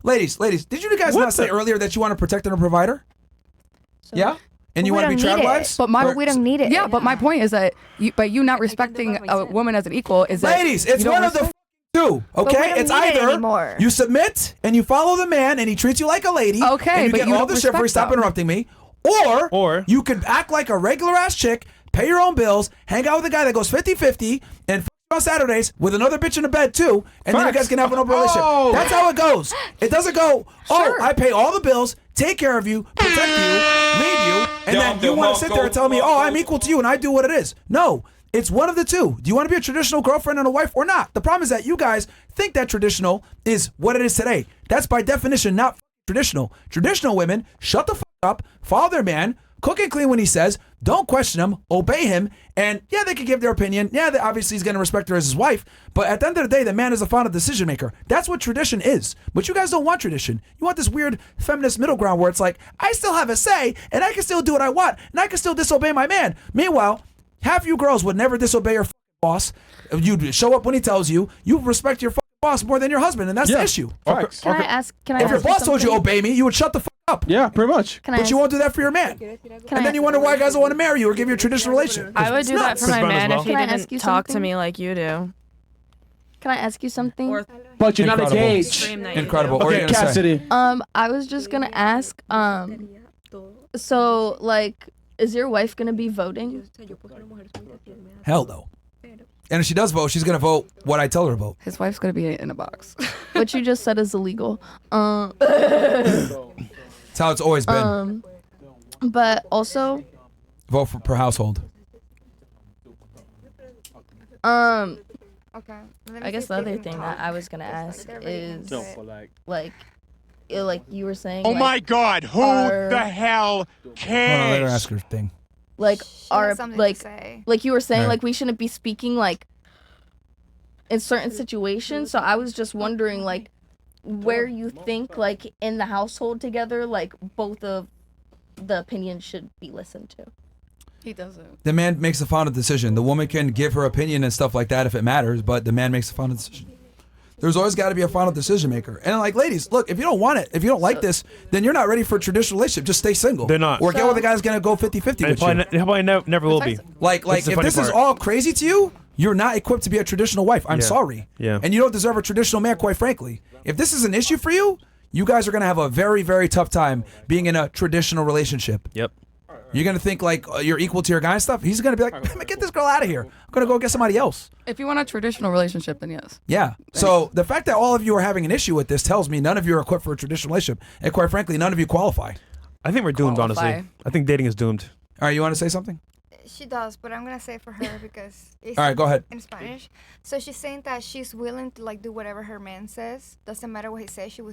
ladies, did you guys not say earlier that you want to protect and a provider? So, yeah? And you want to be trad wives? But we don't need it. Yeah, but my point is that you not respecting a woman as an equal is that ladies, it's one of the two, okay? It's either you submit and you follow the man and he treats you like a lady. Okay, and you but get all the shit for stop interrupting me. Or you could act like a regular ass chick, pay your own bills, hang out with a guy that goes 50-50 and on Saturdays with another bitch in the bed too, and then you guys can have an open relationship. That's how it goes. It doesn't go, I pay all the bills, take care of you, protect you, lead you, and then you want to sit there and tell me, I'm equal to you and I do what it is. No, it's one of the two. Do you want to be a traditional girlfriend and a wife or not? The problem is that you guys think that traditional is what it is today. That's by definition not traditional. Traditional women shut the fuck up, follow their man, cook and clean when he says, don't question him, obey him, and yeah, they can give their opinion. Yeah, obviously he's going to respect her as his wife, but at the end of the day, the man is the final decision maker. That's what tradition is. But you guys don't want tradition. You want this weird feminist middle ground where it's like, I still have a say, and I can still do what I want, and I can still disobey my man. Meanwhile, half you girls would never disobey your boss. You'd show up when he tells you. You respect your boss more than your husband, and that's the issue. Can I ask if your boss told you obey me, you would shut the fuck up. Yeah, pretty much. But you won't do that for your man. And then you wonder why guys don't want to marry you or give you a traditional relationship. I would do that for my man if he didn't talk to me like you do. Can I ask you something? But you're not engaged. Incredible. Okay, Cassidy. I was just gonna ask. So like, is your wife gonna be voting? Hell no. And if she does vote, she's gonna vote what I tell her to vote. His wife's gonna be in a box. What you just said is illegal. That's how it's always been. But also, vote per household. Okay. I guess the other thing that I was gonna ask is like you were saying. Oh my God! Who the hell cares? Hold on, let her ask her thing. Like like you were saying, like we shouldn't be speaking like in certain situations. So I was just wondering like where you think like in the household together, like both of the opinions should be listened to. He doesn't. The man makes the final decision. The woman can give her opinion and stuff like that if it matters, but the man makes the final decision. There's always got to be a final decision maker. And like, ladies, look, if you don't want it, if you don't like this, then you're not ready for a traditional relationship. Just stay single. They're not. Or get with a guy who's going to go 50-50 with you. Probably never will be. Like if this is all crazy to you, you're not equipped to be a traditional wife. I'm sorry. Yeah. And you don't deserve a traditional man, quite frankly. If this is an issue for you, you guys are going to have a very, very tough time being in a traditional relationship. Yep. You're going to think like you're equal to your guy and stuff. He's going to be like, get this girl out of here. I'm going to go get somebody else. If you want a traditional relationship, then yes. Yeah. So the fact that all of you are having an issue with this tells me none of you are equipped for a traditional relationship. And quite frankly, none of you qualify. I think we're doomed, honestly. I think dating is doomed. All right, you want to say something? She does, but I'm going to say for her because it's all right, go ahead. In Spanish. So she's saying that she's willing to like do whatever her man says. Doesn't matter what he says. She's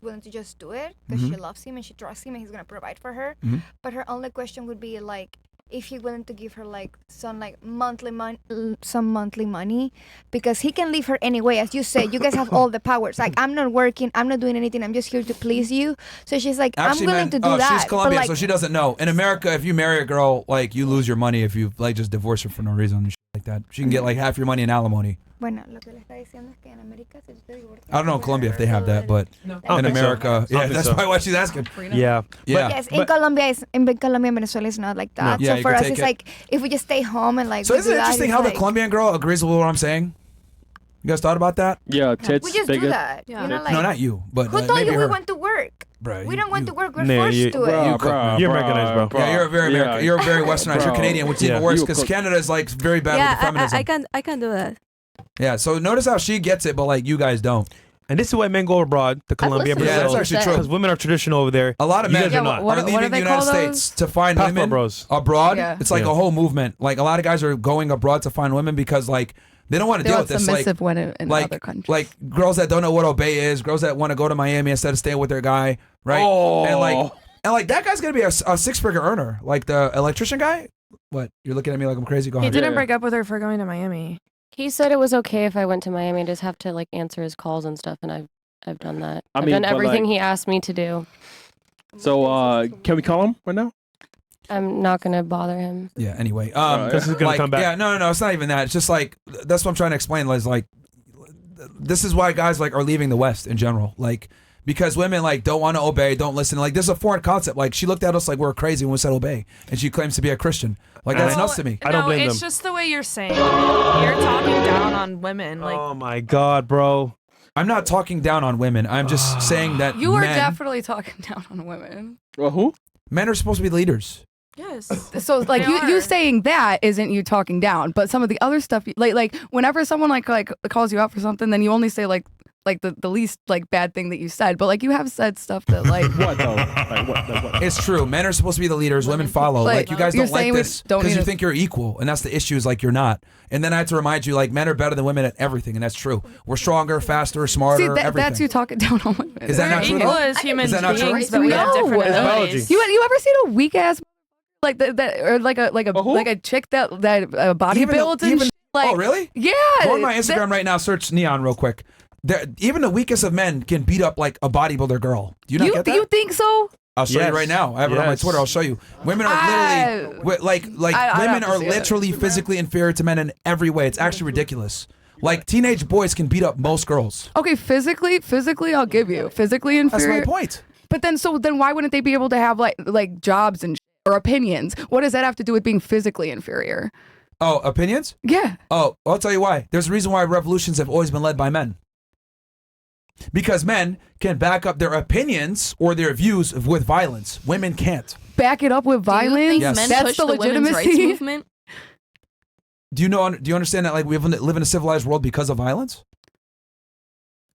willing to just do it because she loves him and she trusts him and he's going to provide for her. But her only question would be like if he's willing to give her like some monthly money because he can leave her anyway. As you said, you guys have all the powers. Like, I'm not working, I'm not doing anything, I'm just here to please you. So she's like, actually, I'm willing to do that. She's Colombian, like, so she doesn't know. In America, if you marry a girl, like, you lose your money if you like just divorce her for no reason and shit like that. She can get like half your money in alimony. Bueno, lo que le está diciendo es que en América si tú te divorcias. I don't know in Colombia if they have that, but in America, yeah, that's probably what she's asking. Yeah. Yeah. Yes, in Colombia, and Venezuela is not like that. Yeah, so for us, it's like if we just stay home and like. So isn't it interesting how the Colombian girl agrees with what I'm saying? You guys thought about that? Yeah, tits. We just do that. Yeah. You know, like, no, not you, but who told maybe you her. we want to work? Bro, we don't want to work. We're forced to it. You're Americanized, bro. Yeah, you're very American. You're very Westernized. You're Canadian, which is even worse because Canada is like very bad with the feminism. I can do that. Yeah, so notice how she gets it, but like you guys don't. And this is why men go abroad to Colombia and Brazil. Yeah, that's actually true. Because women are traditional over there. A lot of men are leaving the United States to find women abroad. Yeah. It's like a whole movement. Like a lot of guys are going abroad to find women because like they don't want to deal with this. Submissive women in other countries. Like girls that don't know what obey is, girls that want to go to Miami instead of staying with their guy, right? Oh. And like that guy's gonna be a six-figure earner. Like the electrician guy. What? You're looking at me like I'm crazy. Go ahead. He didn't break up with her for going to Miami. He said it was okay if I went to Miami. I just have to like answer his calls and stuff, and I've done that. I've done everything he asked me to do. So can we call him right now? I'm not gonna bother him. Yeah. Anyway, this is gonna come back. Yeah. No. It's not even that. It's just like that's what I'm trying to explain. Is like this is why guys like are leaving the West in general. Like because women like don't want to obey, don't listen. Like this is a foreign concept. Like she looked at us like we're crazy when we said obey, and she claims to be a Christian. Like that's nuts to me. I don't blame them. It's just the way you're saying it. You're talking down on women. Like, oh my God, bro. I'm not talking down on women. I'm just saying that you are definitely talking down on women. Well, who? Men are supposed to be leaders. yes. So like you saying that isn't you talking down, but some of the other stuff like whenever someone like calls you out for something, then you only say like the least like bad thing that you said, but like you have said stuff that like What though? Like what? It's true. Men are supposed to be the leaders. Women follow. Like you guys don't like this don't because you need think you're equal, and that's the issue. Is like you're not. And then I have to remind you, like men are better than women at everything, and that's true. We're stronger, faster, smarter. See, everything. that's you talking down on women. Is that We're not true? equal though? as human Is that not true? beings, but we have different No. abilities. You ever seen a weak ass like that or like a chick that body builds and shit? Like, oh really? Yeah. Go on my Instagram right now. Search Neon real quick. Even the weakest of men can beat up like a bodybuilder girl. Do you not get that? You think so? I'll show you right now. I have it on my Twitter. I'll show you. Women are literally women are literally physically inferior to men in every way. It's actually ridiculous. Like teenage boys can beat up most girls. Okay, physically, I'll give you physically inferior. That's my point. But then why wouldn't they be able to have like jobs and or opinions? What does that have to do with being physically inferior? Oh, opinions? Yeah. Oh, I'll tell you why. There's a reason why revolutions have always been led by men. Because men can back up their opinions or their views with violence. Women can't. Back it up with violence? Yes. Men That's push the women's rights legitimacy. movement? Do you understand that like we live in a civilized world because of violence?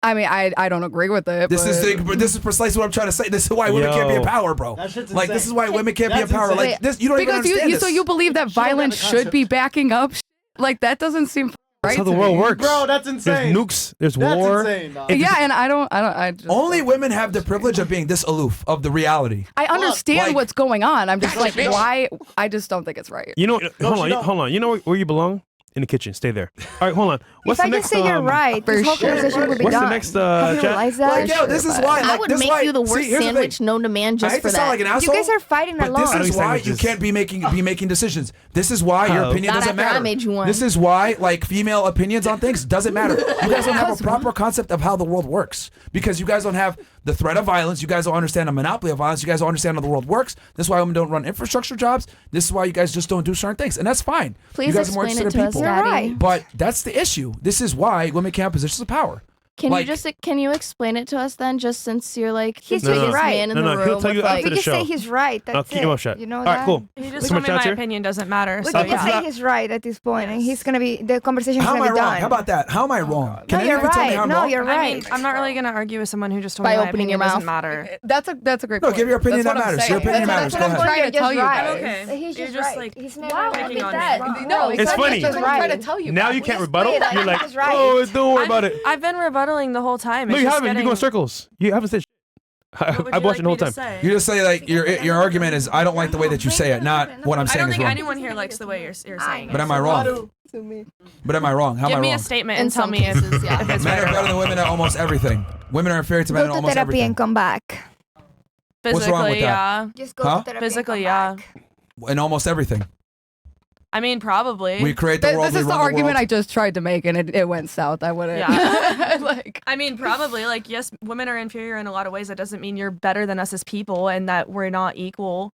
I mean, I don't agree with it. This is precisely what I'm trying to say. This is why women can't be in power, bro. Like this is why women can't be in power. Like this, you don't even understand this. So you believe that violence should be backing up? Like that doesn't seem That's right how the to world me. works. Bro, that's insane. There's nukes. There's That's war. insane, dog. Yeah, and I just Only women have the privilege of being this aloof of the reality. I understand Like- what's going on. I'm just like, why? I just don't think it's right. You know, No, hold she on, don't. You know where you belong? In the kitchen. Stay there. All right, hold on. What's If the I next? just say you're right, this whole conversation will be What's done. the next? Have you chat? realized that? Like, yo, this is why. I Like, would this make why, you the see, worst here's the thing. sandwich known to man I just hate for to sound that. like an You asshole. guys are fighting But alone. this I don't is eat why you sandwiches. can't be making decisions. This is why your How? opinion Not doesn't after I matter. made you one. This is why like female opinions on things doesn't matter. You guys don't have a proper concept of how the world works because you guys don't have the threat of violence. You guys don't understand the monopoly of violence. You guys don't understand how the world works. This is why women don't run infrastructure jobs. This is why you guys just don't do certain things, and that's fine. Please you guys are more explain interested it in to us, people. Daddy. Right. But that's the issue. This is why women can't have positions of power. Can you explain it to us then? Just since you're like He's the biggest right. man in No, the no, he'll room. tell with, you like, after We the just show. say he's right. That's Keep it. your mouth shut. You know All right, that? cool. He just So told much me my out here? opinion doesn't matter. We So can just yeah. say he's right at this point, and he's gonna be the conversation is How am gonna I be wrong? done. How about that? How am I wrong? Can No, you're anyone tell me right. how I'm No, wrong? you're I mean, right. I'm not really gonna argue with someone who just told By me my opening your opinion doesn't mouth. matter. That's a great No, point. give your opinion That's that what I'm matters. saying. Your opinion That's matters. what Go I'm ahead. trying to tell you right. guys. Okay. He's You're just just right. like, He's never wow, picking picking on on that. me. No, It's exactly. funny. That's what I'm trying to tell you. Now guys. you can't rebuttal. Wait, You're like, he's right. oh, don't worry about it. I've been rebuttaling the whole time. No, It's you just haven't. You go in getting- circles. You haven't said. What would I you watched like the whole me to time. say? You just say like your argument is I don't like the way that you say it, not what I'm I saying don't is think wrong. anyone here likes the way you're saying But it. am I wrong? But am I wrong? How am Give I me wrong? a statement In and tell some me if cases, yeah. it's Men right are or better wrong. than women at almost everything. Women are inferior to men at Go to almost therapy everything. and come back. What's wrong with Physically, that? yeah. Just go Huh? to therapy Physically, and come yeah. back. In almost everything. I mean, probably. We create the world. This we is the run argument I world. just tried to make, and it went south. I wouldn't. Yeah. Like, I mean, probably. Like, yes, women are inferior in a lot of ways. That doesn't mean you're better than us as people and that we're not equal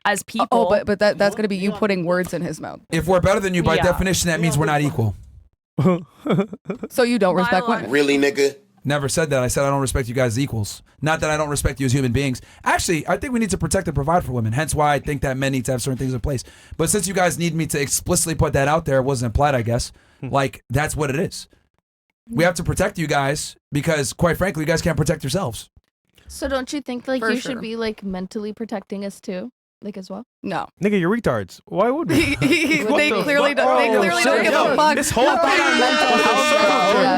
as people. oh, but that's gonna be you putting words in his mouth. If we're better than you, by Yeah. definition, that means we're not equal. So you don't respect Milo, women. Really, nigga? Never said that. I said I don't respect you guys as equals. Not that I don't respect you as human beings. Actually, I think we need to protect and provide for women. Hence why I think that men need to have certain things in place. But since you guys need me to explicitly put that out there, it wasn't implied, I guess. Like, that's what it is. We have to protect you guys because, quite frankly, you guys can't protect yourselves. So don't you think like For you sure. should be like mentally protecting us too, like as well? No. Nigga, you're retards. Why would we? They What the clearly fuck? don't. They Oh, clearly shit. don't give Yo, a fuck. this whole thing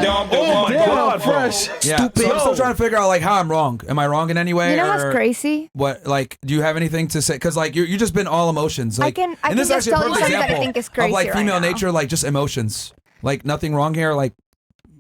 Yeah. Oh my God, fresh. Yeah. So I'm still trying to figure out like how I'm wrong. Am I wrong in any way? You know what's or crazy? What like? Do you have anything to say? Because like you just been all emotions. Like, I and can this just is actually a tell you perfect something that I example think is of crazy like right female now. nature, like just emotions. Like nothing wrong here. Like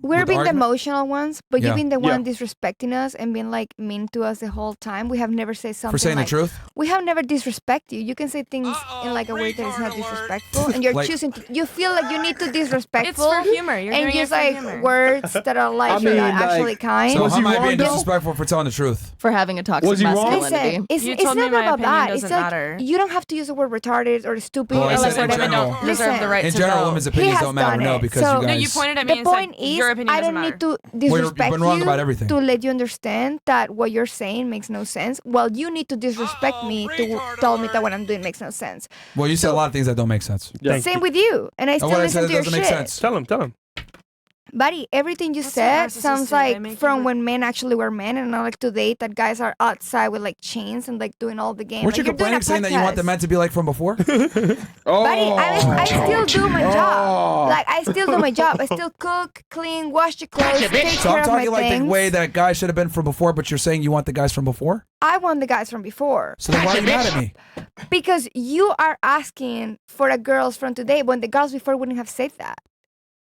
We're being the argument? emotional ones, but Yeah. you've been the one disrespecting us and being like mean to us the whole time. We have never said something For saying like, the truth? We have never disrespected you. You can say things in like a way that is not disrespectful, and you're Like- choosing to. You feel like you need to disrespectful. It's for humor. You're and doing use it for like humor. words that are like I mean, not like- actually kind. So Was how he am I wrong, being though? disrespectful for telling the truth? For having a toxic Was he wrong? masculinity. Listen, it's, You it's told me not my about opinion that. doesn't It's like matter. you don't have to use the word retarded or stupid Well, I or said like in whatever. general. Don't reserve the right In to general, know. women's He opinions has don't matter, done no, it. because So- you No, guys. you pointed at me The and point said is, your opinion I doesn't don't matter. need to you've disrespect been wrong you about everything. to let you understand that what you're saying makes no sense. Well, you need to disrespect me to tell me that what I'm doing makes no sense. Well, you said a lot of things that don't make sense. Thank Same you. with you, and I still what I listen said to your doesn't make shit. sense. Tell him. Buddy, everything you That's so said sounds narcissistic. They like make you from look- when men actually were men, and not like today that guys are outside with like chains and like doing all the game. Weren't like, you you're doing a complaining saying that you want the podcast. men to be like from before? Oh. Buddy, I still do my job. Oh. Like I still do my job. I still cook, clean, wash your clothes, take So care I'm of my talking like things. the way that guys should have been from before, but you're saying you want the guys from before? I want the guys from before. So then why are you mad at me? Because you are asking for the girls from today when the girls before wouldn't have said that.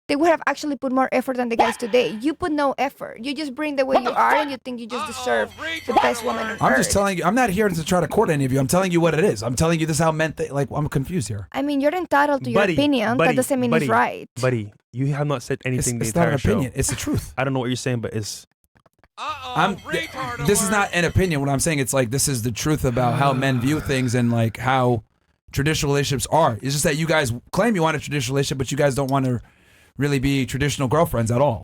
They would have actually put more effort than the guys today. You put no effort. You just bring the way you are and you think you just deserve the best woman on I'm earth. just telling you, I'm not here to try to court any of you. I'm telling you what it is. I'm telling you this is how men think. Like, I'm confused here. I mean, you're entitled to your opinion. That doesn't mean it's right. Buddy, you have not said anything It's the not entire an show. opinion. It's the truth. I don't know what you're saying, but it's This is not an opinion. What I'm saying, it's like this is the truth about how men view things and like how traditional relationships are. It's just that you guys claim you want a traditional relationship, but you guys don't want to really be traditional girlfriends at all.